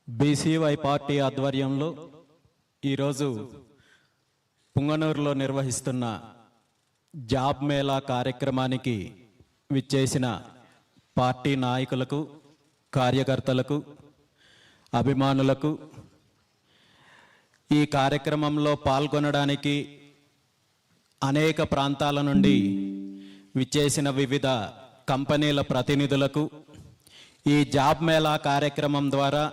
BCY party ఆధ్వర్యంలో ఈరోజు పుంగనూరులో నిర్వహిస్తున్న జాబ్ మేళా కార్యక్రమానికి విచ్చేసిన పార్టీ నాయకులకు, కార్యకర్తలకు, అభిమానులకు, ఈ కార్యక్రమంలో పాల్గొనడానికి అనేక ప్రాంతాల నుండి విచ్చేసిన వివిధ కంపెనీల ప్రతినిధులకు ఈ జాబ్ మేళా కార్యక్రమం ద్వారా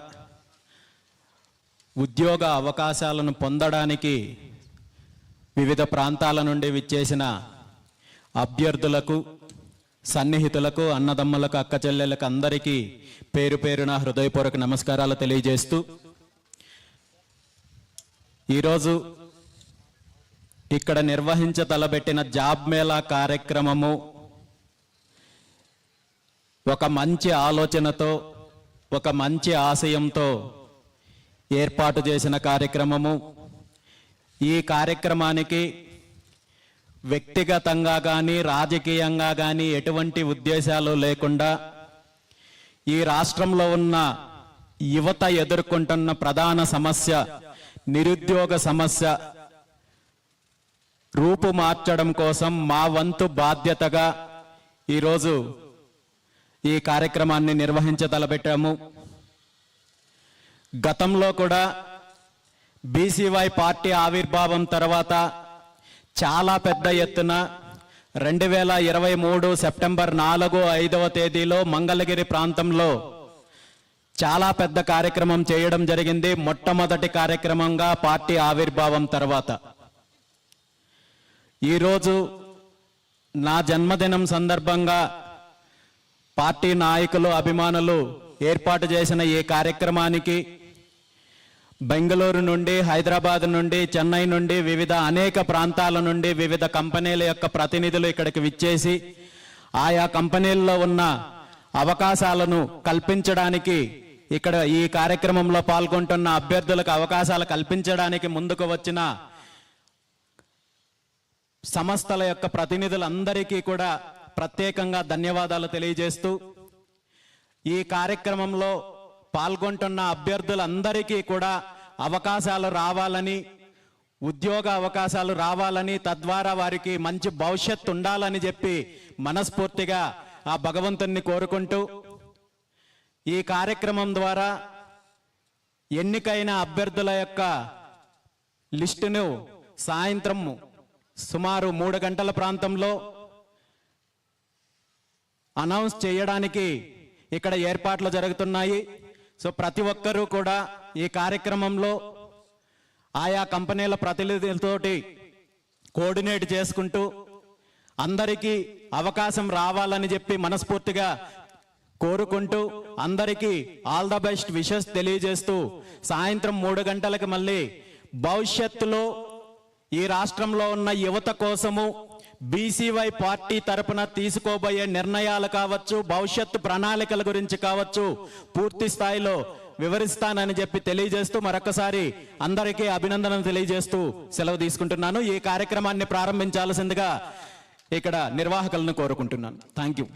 ఉద్యోగ అవకాశాలను పొందడానికి వివిధ ప్రాంతాల నుండి విచ్చేసిన అభ్యర్థులకు, సన్నిహితులకు, అన్నదమ్ములకు, అక్క చెల్లెలకు అందరికీ పేరు పేరున హృదయపూర్వక నమస్కారాలు తెలియజేస్తూ, ఈరోజు ఇక్కడ నిర్వహించతలబెట్టిన జాబ్ మేళా కార్యక్రమము ఒక మంచి ఆలోచనతో, ఒక మంచి ఆశయంతో ఏర్పాటు చేసిన కార్యక్రమము. ఈ కార్యక్రమానికి వ్యక్తిగతంగా కానీ రాజకీయంగా కానీ ఎటువంటి ఉద్దేశాలు లేకుండా ఈ రాష్ట్రంలో ఉన్న యువత ఎదుర్కొంటున్న ప్రధాన సమస్య నిరుద్యోగ సమస్య రూపు మార్చడం కోసం మా వంతు బాధ్యతగా ఈరోజు ఈ కార్యక్రమాన్ని నిర్వహించతలపెట్టాము. గతంలో కూడా బీసీవై పార్టీ ఆవిర్భావం తర్వాత చాలా పెద్ద ఎత్తున 2023 సెప్టెంబర్ 4-5వ తేదీలో మంగళగిరి ప్రాంతంలో చాలా పెద్ద కార్యక్రమం చేయడం జరిగింది. మొట్టమొదటి కార్యక్రమంగా పార్టీ ఆవిర్భావం తర్వాత ఈరోజు నా జన్మదినం సందర్భంగా పార్టీ నాయకులు, అభిమానులు ఏర్పాటు చేసిన ఈ కార్యక్రమానికి బెంగళూరు నుండి, హైదరాబాద్ నుండి, చెన్నై నుండి, వివిధ అనేక ప్రాంతాల నుండి వివిధ కంపెనీల యొక్క ప్రతినిధులు ఇక్కడికి విచ్చేసి ఆయా కంపెనీల్లో ఉన్న అవకాశాలను కల్పించడానికి, ఇక్కడ ఈ కార్యక్రమంలో పాల్గొంటున్న అభ్యర్థులకు అవకాశాలు కల్పించడానికి ముందుకు వచ్చిన సంస్థల యొక్క ప్రతినిధులందరికీ కూడా ప్రత్యేకంగా ధన్యవాదాలు తెలియజేస్తూ, ఈ కార్యక్రమంలో పాల్గొంటున్న అభ్యర్థులందరికీ కూడా అవకాశాలు రావాలని, ఉద్యోగ అవకాశాలు రావాలని, తద్వారా వారికి మంచి భవిష్యత్తు ఉండాలని చెప్పి మనస్ఫూర్తిగా ఆ భగవంతుణ్ణి కోరుకుంటూ, ఈ కార్యక్రమం ద్వారా ఎన్నికైన అభ్యర్థుల యొక్క లిస్టును సాయంత్రం సుమారు 3 గంటల ప్రాంతంలో అనౌన్స్ చేయడానికి ఇక్కడ ఏర్పాట్లు జరుగుతున్నాయి. సో ప్రతి ఒక్కరూ కూడా ఈ కార్యక్రమంలో ఆయా కంపెనీల ప్రతినిధులతోటి కోఆర్డినేట్ చేసుకుంటూ అందరికీ అవకాశం రావాలని చెప్పి మనస్ఫూర్తిగా కోరుకుంటూ, అందరికీ ఆల్ ద బెస్ట్ విషెస్ తెలియజేస్తూ, సాయంత్రం 3 గంటలకు మళ్ళీ భవిష్యత్తులో ఈ రాష్ట్రంలో ఉన్న యువత కోసము బీసీవై పార్టీ తరపున తీసుకోబోయే నిర్ణయాలు కావచ్చు, భవిష్యత్తు ప్రణాళికల గురించి కావచ్చు, పూర్తి స్థాయిలో వివరిస్తానని చెప్పి తెలియజేస్తూ మరొకసారి అందరికీ అభినందనలు తెలియజేస్తూ సెలవు తీసుకుంటున్నాను. ఈ కార్యక్రమాన్ని ప్రారంభించాల్సిందిగా ఇక్కడ నిర్వాహకులను కోరుకుంటున్నాను. Thank you.